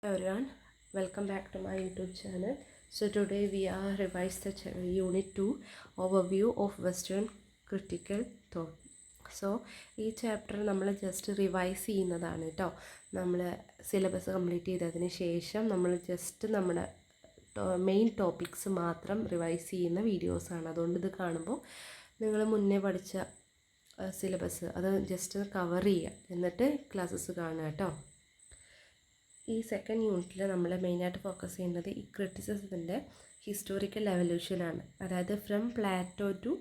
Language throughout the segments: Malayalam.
Everyone, welcome back to my YouTube channel. So today we are revised the unit 2 overview of Western critical thought. So ഈ ചാപ്റ്റർ നമ്മൾ ജസ്റ്റ് റിവൈസ് ചെയ്യുന്നതാണ് കേട്ടോ. നമ്മൾ സിലബസ് കംപ്ലീറ്റ് ചെയ്തതിന് ശേഷം നമ്മൾ ജസ്റ്റ് നമ്മുടെ മെയിൻ ടോപ്പിക്സ് മാത്രം റിവൈസ് ചെയ്യുന്ന വീഡിയോസാണ്. അതുകൊണ്ട് ഇത് കാണുമ്പോൾ നിങ്ങൾ മുന്നേ പഠിച്ച സിലബസ് അത് ജസ്റ്റ് കവർ ചെയ്യുക, എന്നിട്ട് ക്ലാസ്സസ് കാണുക കേട്ടോ. ഈ സെക്കൻഡ് യൂണിറ്റിൽ നമ്മൾ മെയിനായിട്ട് ഫോക്കസ് ചെയ്യുന്നത് ഈ ക്രിറ്റിസിസത്തിൻ്റെ ഹിസ്റ്റോറിക്കൽ എവല്യൂഷനാണ്, അതായത് ഫ്രം പ്ലാറ്റോ ടു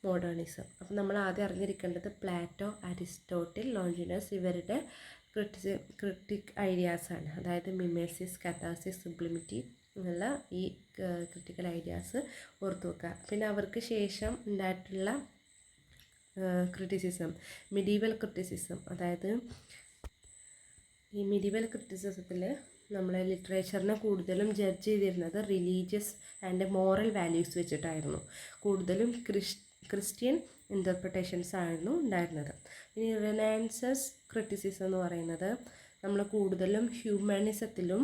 മോഡേണിസം. അപ്പം നമ്മൾ ആദ്യം അറിഞ്ഞിരിക്കേണ്ടത് പ്ലാറ്റോ, അരിസ്റ്റോട്ടിൽ, ലോഞ്ചിനസ് ഇവരുടെ ക്രിട്ടിക് ഐഡിയാസാണ്. അതായത് മിമേസിസ്, കഥാസിസ്, സബ്ലിമിറ്റി എന്നുള്ള ഈ ക്രിട്ടിക്കൽ ഐഡിയാസ് ഓർത്തു വെക്കുക. പിന്നെ അവർക്ക് ശേഷം ഉണ്ടായിട്ടുള്ള ക്രിറ്റിസിസം, മിഡീവൽ ക്രിറ്റിസിസം, അതായത് ഈ മിഡീവൽ ക്രിറ്റിസിസത്തിൽ നമ്മൾ ലിറ്ററേച്ചറിനെ കൂടുതലും ജഡ്ജ് ചെയ്തിരുന്നത് റിലീജിയസ് ആൻഡ് മോറൽ വാല്യൂസ് വെച്ചിട്ടായിരുന്നു. കൂടുതലും ക്രിസ്ത്യൻ ഇൻ്റർപ്രിട്ടേഷൻസ് ആയിരുന്നു ഉണ്ടായിരുന്നത്. ഇനി റിനൈസൻസ് ക്രിറ്റിസിസം എന്ന് പറയുന്നത് നമ്മൾ കൂടുതലും ഹ്യൂമനിസത്തിലും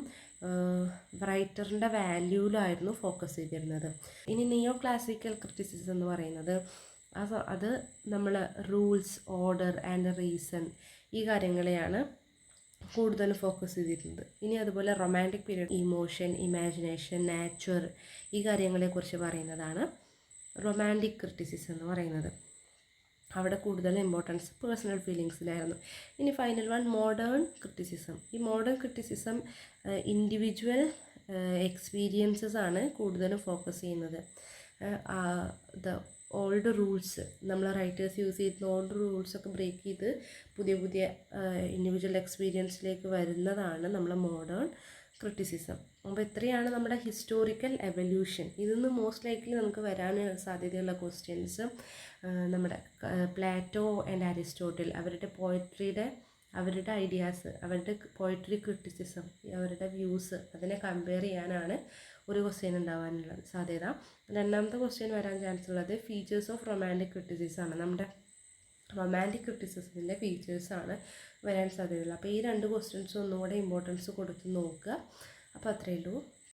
റൈറ്ററിൻ്റെ വാല്യൂയിലായിരുന്നു ഫോക്കസ് ചെയ്തിരുന്നത്. ഇനി നിയോ ക്ലാസിക്കൽ ക്രിറ്റിസിസം എന്ന് പറയുന്നത് അത് നമ്മൾ റൂൾസ്, ഓർഡർ ആൻഡ് റീസൺ ഈ കാര്യങ്ങളെയാണ് കൂടുതൽ ഫോക്കസ് ചെയ്തിരുന്നത്. ഇനി അതുപോലെ romantic period emotion, imagination, nature ഈ കാര്യങ്ങളെക്കുറിച്ച് പറയുന്നതാണ് റൊമാൻറ്റിക് ക്രിറ്റിസിസം എന്ന് പറയുന്നത്. അവിടെ കൂടുതൽ ഇമ്പോർട്ടൻസ് പേഴ്സണൽ ഫീലിങ്സിലായിരുന്നു. ഇനി ഫൈനൽ വൺ മോഡേൺ ക്രിറ്റിസിസം. ഈ മോഡേൺ ക്രിറ്റിസിസം ഇൻഡിവിജ്വൽ എക്സ്പീരിയൻസസ് ആണ് കൂടുതലും ഫോക്കസ് ചെയ്യുന്നത്. ഓൾഡ് റൂൾസ്, നമ്മൾ റൈറ്റേഴ്സ് യൂസ് ചെയ്യുന്ന ഓൾഡ് റൂൾസൊക്കെ ബ്രേക്ക് ചെയ്ത് പുതിയ പുതിയ ഇൻഡിവിജ്വൽ എക്സ്പീരിയൻസിലേക്ക് വരുന്നതാണ് നമ്മൾ മോഡേൺ ക്രിറ്റിസിസം. അപ്പോൾ ഇത്രയാണ് നമ്മുടെ ഹിസ്റ്റോറിക്കൽ എവല്യൂഷൻ. ഇതിന്ന് മോസ്റ്റ് ലൈക്ലി നമുക്ക് വരാൻ സാധ്യതയുള്ള ക്വസ്റ്റ്യൻസ് നമ്മുടെ പ്ലാറ്റോ ആൻഡ് അരിസ്റ്റോട്ടിൽ അവരുടെ ഐഡിയാസ്, അവരുടെ പോയട്രി ക്രിറ്റിസിസം, അവരുടെ വ്യൂസ് അതിനെ കമ്പയർ ചെയ്യാനാണ് ഒരു ക്വസ്റ്റ്യൻ ഉണ്ടാകാനുള്ള സാധ്യത. രണ്ടാമത്തെ ക്വസ്റ്റ്യൻ വരാൻ ചാൻസ് ഉള്ളത് ഫീച്ചേഴ്സ് ഓഫ് റൊമാൻറ്റിക് ക്രിറ്റിസിസം ആണ്. നമ്മുടെ റൊമാൻറ്റിക് ക്രിറ്റിസിസത്തിൻ്റെ ഫീച്ചേഴ്സാണ് വരാൻ സാധ്യതയുള്ളത്. അപ്പോൾ ഈ രണ്ട് ക്വസ്റ്റ്യൻസ് ഒന്നുകൂടെ ഇമ്പോർട്ടൻസ് കൊടുത്ത് നോക്കുക. അപ്പോൾ അത്രയേ ഉള്ളൂ.